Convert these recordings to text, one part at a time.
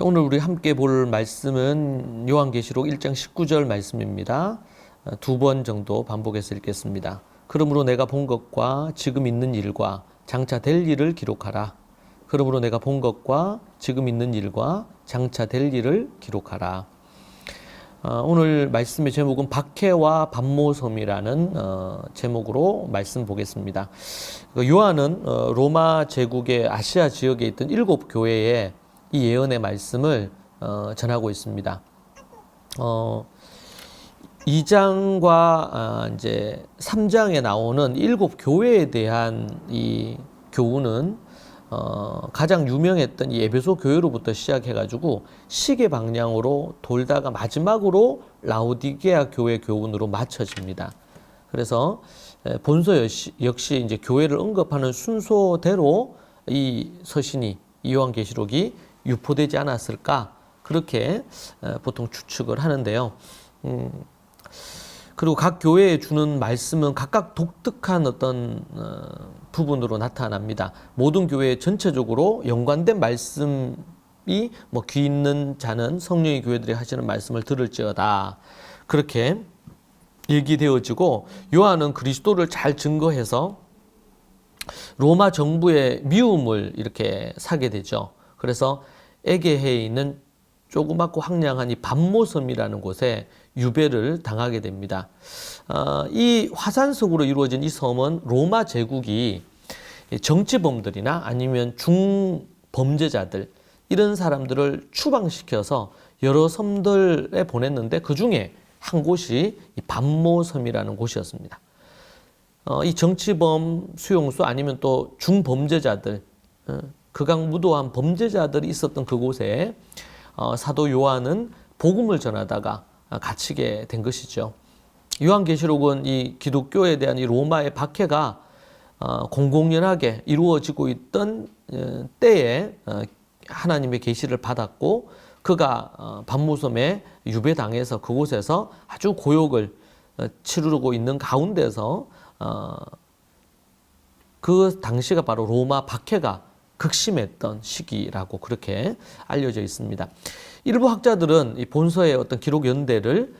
오늘 우리 함께 볼 말씀은 요한계시록 1장 19절 말씀입니다. 두 번 정도 반복해서 읽겠습니다. 그러므로 내가 본 것과 지금 있는 일과 장차 될 일을 기록하라. 그러므로 내가 본 것과 지금 있는 일과 장차 될 일을 기록하라. 오늘 말씀의 제목은 박해와 반모섬이라는 제목으로 말씀 보겠습니다. 요한은 로마 제국의 아시아 지역에 있던 7교회에 이 예언의 말씀을 전하고 있습니다. 2장과 이제 3장에 나오는 7교회에 대한 이 교훈은 가장 유명했던 이 에베소 교회로부터 시작해가지고 시계 방향으로 돌다가 마지막으로 라오디게아 교회 교훈으로 맞춰집니다. 그래서 본서 역시 이제 교회를 언급하는 순서대로 이 서신이 이 요한계시록이 유포되지 않았을까 그렇게 보통 추측을 하는데요. 그리고 각 교회에 주는 말씀은 각각 독특한 어떤 부분으로 나타납니다. 모든 교회 전체적으로 연관된 말씀이 귀 있는 자는 성령의 교회들이 하시는 말씀을 들을지어다. 그렇게 얘기되어지고 요한은 그리스도를 잘 증거해서 로마 정부의 미움을 이렇게 사게 되죠. 그래서 에게해에 있는 조그맣고 황량한 이 반모섬이라는 곳에 유배를 당하게 됩니다. 이 화산석으로 이루어진 이 섬은 로마 제국이 정치범들이나 아니면 중범죄자들 이런 사람들을 추방시켜서 여러 섬들에 보냈는데 그 중에 한 곳이 이 반모섬이라는 곳이었습니다. 이 정치범 수용소 아니면 또 중범죄자들 극악무도한 범죄자들이 있었던 그곳에 사도 요한은 복음을 전하다가 갇히게 된 것이죠. 요한계시록은 이 기독교에 대한 이 로마의 박해가 공공연하게 이루어지고 있던 때에 하나님의 계시를 받았고 그가 반모섬에 유배당해서 그곳에서 아주 고역을 치르고 있는 가운데서 그 당시가 바로 로마 박해가 극심했던 시기라고 그렇게 알려져 있습니다. 일부 학자들은 이 본서의 어떤 기록 연대를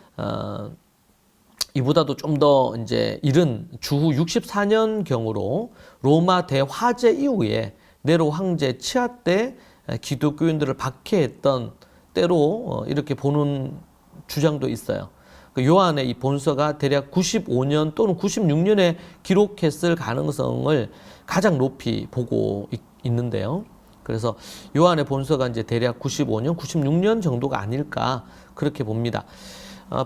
이보다도 좀 더 이제 이른 주후 64년 경으로 로마 대화재 이후에 네로 황제 치하 때 기독교인들을 박해했던 때로 이렇게 보는 주장도 있어요. 요한의 이 본서가 대략 95년 또는 96년에 기록했을 가능성을 가장 높이 보고 있는데요. 그래서 요한의 본서가 이제 대략 95년, 96년 정도가 아닐까 그렇게 봅니다.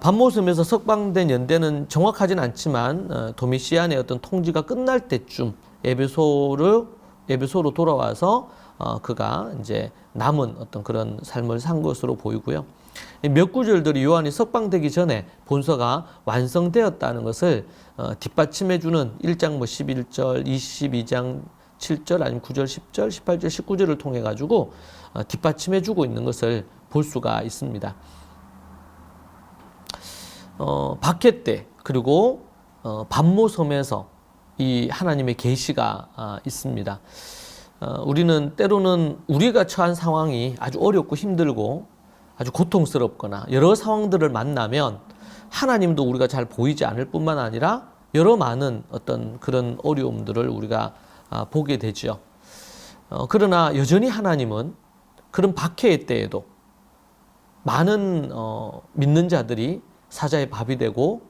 반모섬에서 석방된 연대는 정확하진 않지만 도미시안의 어떤 통치가 끝날 때쯤 에베소로 돌아와서 그가 이제 남은 어떤 그런 삶을 산 것으로 보이고요. 몇 구절들이 요한이 석방되기 전에 본서가 완성되었다는 것을 뒷받침해주는 1장 11절, 22장 7절 아니면 9절, 10절, 18절, 19절을 통해 가지고 뒷받침해주고 있는 것을 볼 수가 있습니다. 박해 때 그리고 반모섬에서 이 하나님의 계시가 있습니다. 우리는 때로는 우리가 처한 상황이 아주 어렵고 힘들고 아주 고통스럽거나 여러 상황들을 만나면 하나님도 우리가 잘 보이지 않을 뿐만 아니라 여러 많은 어떤 그런 어려움들을 우리가 보게 되죠. 그러나 여전히 하나님은 그런 박해의 때에도 많은 믿는 자들이 사자의 밥이 되고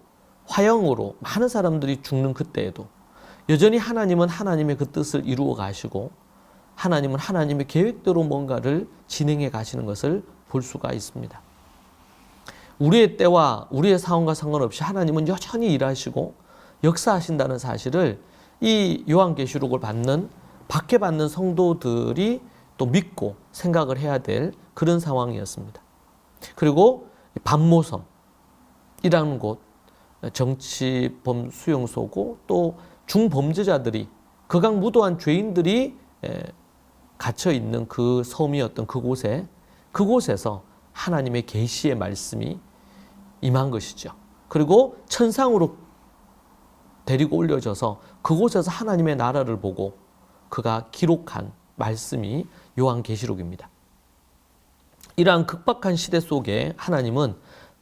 화형으로 많은 사람들이 죽는 그때에도 여전히 하나님은 하나님의 그 뜻을 이루어 가시고 하나님은 하나님의 계획대로 뭔가를 진행해 가시는 것을 볼 수가 있습니다. 우리의 때와 우리의 상황과 상관없이 하나님은 여전히 일하시고 역사하신다는 사실을 이 요한계시록을 박해받는 성도들이 또 믿고 생각을 해야 될 그런 상황이었습니다. 그리고 반모섬이라는 곳, 정치범 수용소고 또 중범죄자들이 극악무도한 죄인들이 갇혀 있는 그 섬이었던 그곳에서 하나님의 계시의 말씀이 임한 것이죠. 그리고 천상으로 데리고 올려져서 그곳에서 하나님의 나라를 보고 그가 기록한 말씀이 요한계시록입니다. 이러한 극박한 시대 속에 하나님은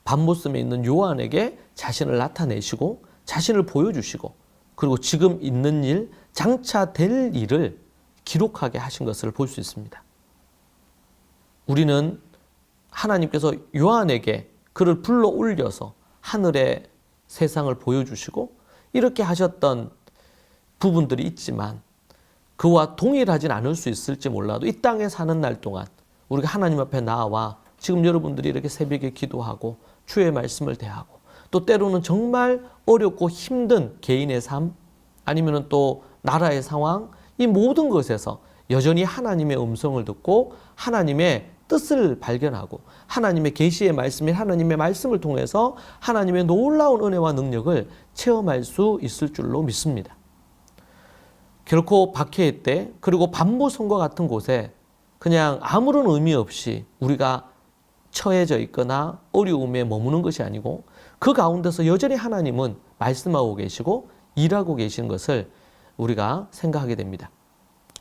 밤모섬에 있는 요한에게 자신을 나타내시고 자신을 보여주시고 그리고 지금 있는 일, 장차 될 일을 기록하게 하신 것을 볼 수 있습니다. 우리는 하나님께서 요한에게 그를 불러 올려서 하늘의 세상을 보여주시고 이렇게 하셨던 부분들이 있지만 그와 동일하진 않을 수 있을지 몰라도 이 땅에 사는 날 동안 우리가 하나님 앞에 나와 지금 여러분들이 이렇게 새벽에 기도하고 주의 말씀을 대하고 또 때로는 정말 어렵고 힘든 개인의 삶 아니면 또 나라의 상황 이 모든 것에서 여전히 하나님의 음성을 듣고 하나님의 뜻을 발견하고 하나님의 계시의 말씀이 하나님의 말씀을 통해서 하나님의 놀라운 은혜와 능력을 체험할 수 있을 줄로 믿습니다. 결코 박해의 때 그리고 밤모섬과 같은 곳에 그냥 아무런 의미 없이 우리가 처해져 있거나 어려움에 머무는 것이 아니고 그 가운데서 여전히 하나님은 말씀하고 계시고 일하고 계신 것을 우리가 생각하게 됩니다.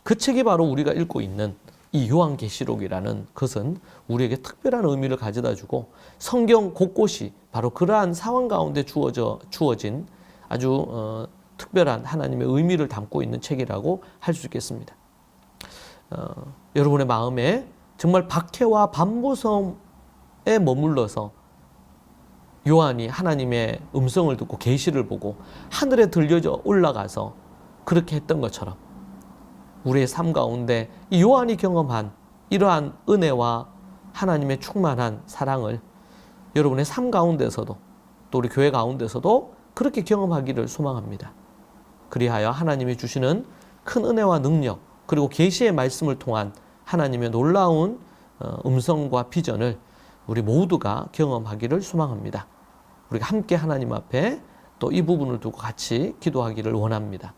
그 책이 바로 우리가 읽고 있는 이 요한계시록이라는 것은 우리에게 특별한 의미를 가져다 주고 성경 곳곳이 바로 그러한 상황 가운데 주어진 아주 특별한 하나님의 의미를 담고 있는 책이라고 할 수 있겠습니다. 여러분의 마음에 정말 박해와 밤모섬에 머물러서 요한이 하나님의 음성을 듣고 계시를 보고 하늘에 들려져 올라가서 그렇게 했던 것처럼 우리의 삶 가운데 이 요한이 경험한 이러한 은혜와 하나님의 충만한 사랑을 여러분의 삶 가운데서도 또 우리 교회 가운데서도 그렇게 경험하기를 소망합니다. 그리하여 하나님이 주시는 큰 은혜와 능력 그리고 계시의 말씀을 통한 하나님의 놀라운 음성과 비전을 우리 모두가 경험하기를 소망합니다. 우리가 함께 하나님 앞에 또 이 부분을 두고 같이 기도하기를 원합니다.